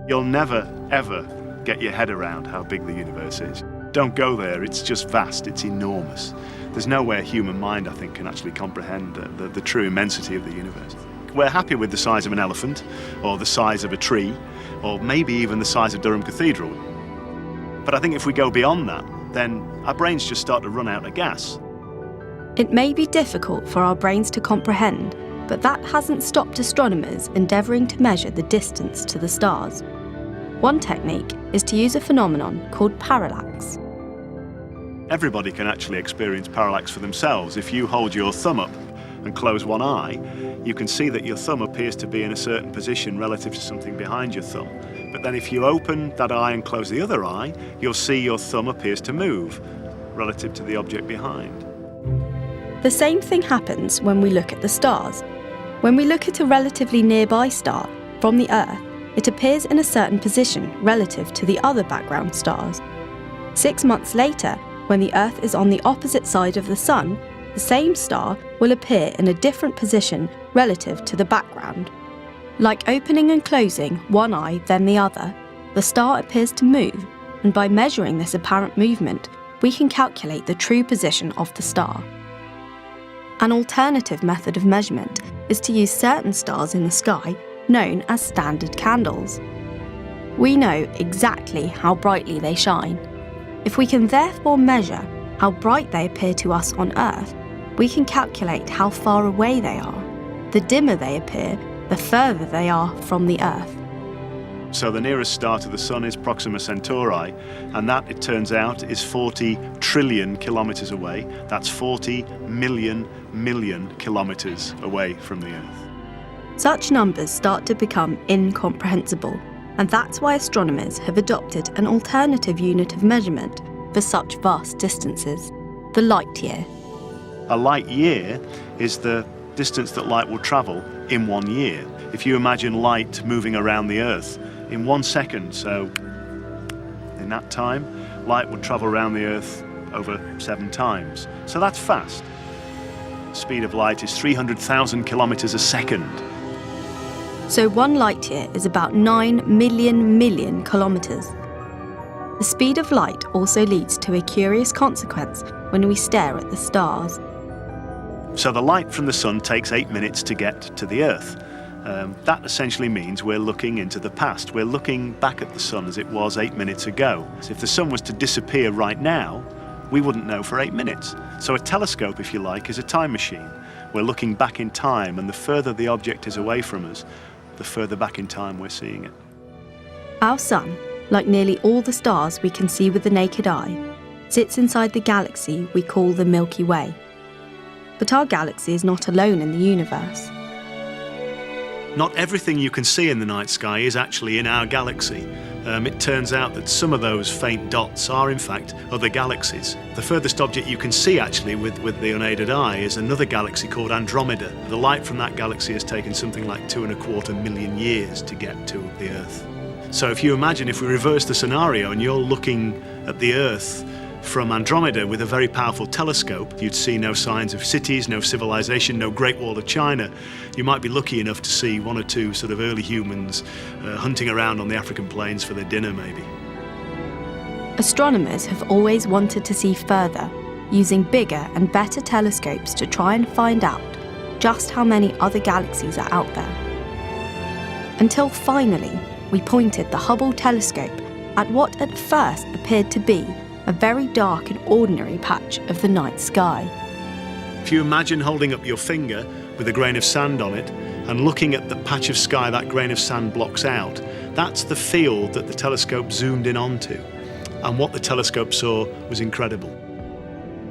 You'll never, ever get your head around how big the universe is. Don't go there, it's just vast, it's enormous. There's no way a human mind, I think, can actually comprehend the true immensity of the universe. We're happy with the size of an elephant, or the size of a tree, or maybe even the size of Durham Cathedral. But I think if we go beyond that, then our brains just start to run out of gas. It may be difficult for our brains to comprehend, but that hasn't stopped astronomers endeavouring to measure the distance to the stars. One technique is to use a phenomenon called parallax. Everybody can actually experience parallax for themselves. If you hold your thumb up and close one eye, you can see that your thumb appears to be in a certain position relative to something behind your thumb. But then if you open that eye and close the other eye, you'll see your thumb appears to move relative to the object behind. The same thing happens when we look at the stars. When we look at a relatively nearby star from the Earth, it appears in a certain position relative to the other background stars. 6 months later, when the Earth is on the opposite side of the Sun, the same star will appear in a different position relative to the background. Like opening and closing one eye then the other, the star appears to move, and by measuring this apparent movement, we can calculate the true position of the star. An alternative method of measurement is to use certain stars in the sky known as standard candles. We know exactly how brightly they shine. If we can therefore measure how bright they appear to us on Earth, we can calculate how far away they are. The dimmer they appear, the further they are from the Earth. So the nearest star to the Sun is Proxima Centauri, and that, it turns out, is 40 trillion kilometres away. That's 40 million kilometres away from the Earth. Such numbers start to become incomprehensible, and that's why astronomers have adopted an alternative unit of measurement for such vast distances, the light year. A light year is the distance that light will travel in 1 year. If you imagine light moving around the Earth in 1 second, so in that time, light would travel around the Earth over 7 times. So that's fast. The speed of light is 300,000 kilometres a second. So 1 light year is about 9 million kilometres. The speed of light also leads to a curious consequence when we stare at the stars. So the light from the Sun takes 8 minutes to get to the Earth. That essentially means we're looking into the past. We're looking back at the Sun as it was 8 minutes ago. So if the Sun was to disappear right now, we wouldn't know for 8 minutes. So a telescope, if you like, is a time machine. We're looking back in time, and the further the object is away from us, the further back in time we're seeing it. Our Sun, like nearly all the stars we can see with the naked eye, sits inside the galaxy we call the Milky Way. But our galaxy is not alone in the universe. Not everything you can see in the night sky is actually in our galaxy. It turns out that some of those faint dots are in fact other galaxies. The furthest object you can see actually with the unaided eye is another galaxy called Andromeda. The light from that galaxy has taken something like 2.25 million years to get to the Earth. So if you imagine if we reverse the scenario and you're looking at the Earth from Andromeda with a very powerful telescope, you'd see no signs of cities, no civilization, no Great Wall of China. You might be lucky enough to see 1 or 2 sort of early humans hunting around on the African plains for their dinner, maybe. Astronomers have always wanted to see further, using bigger and better telescopes to try and find out just how many other galaxies are out there. Until finally, we pointed the Hubble telescope at what at first appeared to be a very dark and ordinary patch of the night sky. If you imagine holding up your finger with a grain of sand on it and looking at the patch of sky that grain of sand blocks out, that's the field that the telescope zoomed in onto. And what the telescope saw was incredible.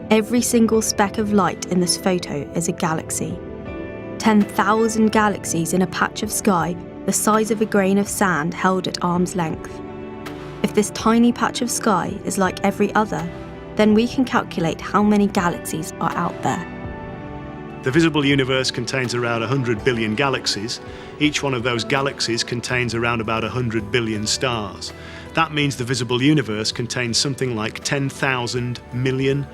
Every single speck of light in this photo is a galaxy. 10,000 galaxies in a patch of sky the size of a grain of sand held at arm's length. If this tiny patch of sky is like every other, then we can calculate how many galaxies are out there. The visible universe contains around 100 billion galaxies. Each one of those galaxies contains around about 100 billion stars. That means the visible universe contains something like 10,000 million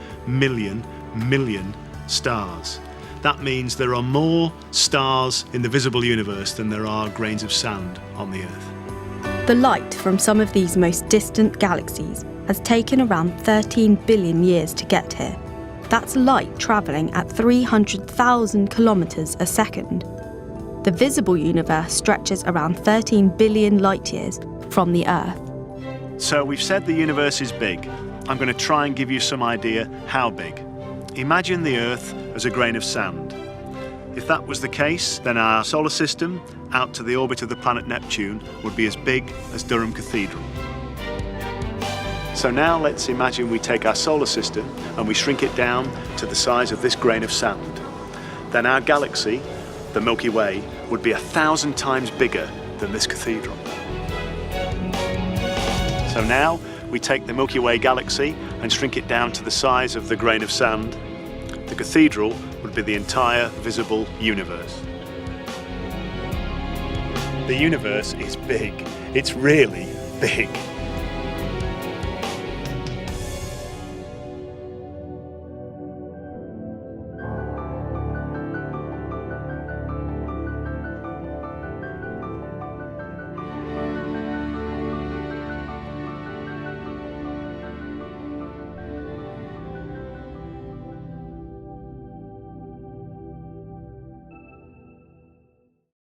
stars. That means there are more stars in the visible universe than there are grains of sand on the Earth. The light from some of these most distant galaxies has taken around 13 billion years to get here. That's light travelling at 300,000 kilometres a second. The visible universe stretches around 13 billion light years from the Earth. So we've said the universe is big. I'm going to try and give you some idea how big. Imagine the Earth as a grain of sand. If that was the case, then our solar system, out to the orbit of the planet Neptune, would be as big as Durham Cathedral. So now let's imagine we take our solar system and we shrink it down to the size of this grain of sand. Then our galaxy, the Milky Way, would be 1,000 times bigger than this cathedral. So now we take the Milky Way galaxy and shrink it down to the size of the grain of sand. The cathedral would be the entire visible universe. The universe is big. It's really big.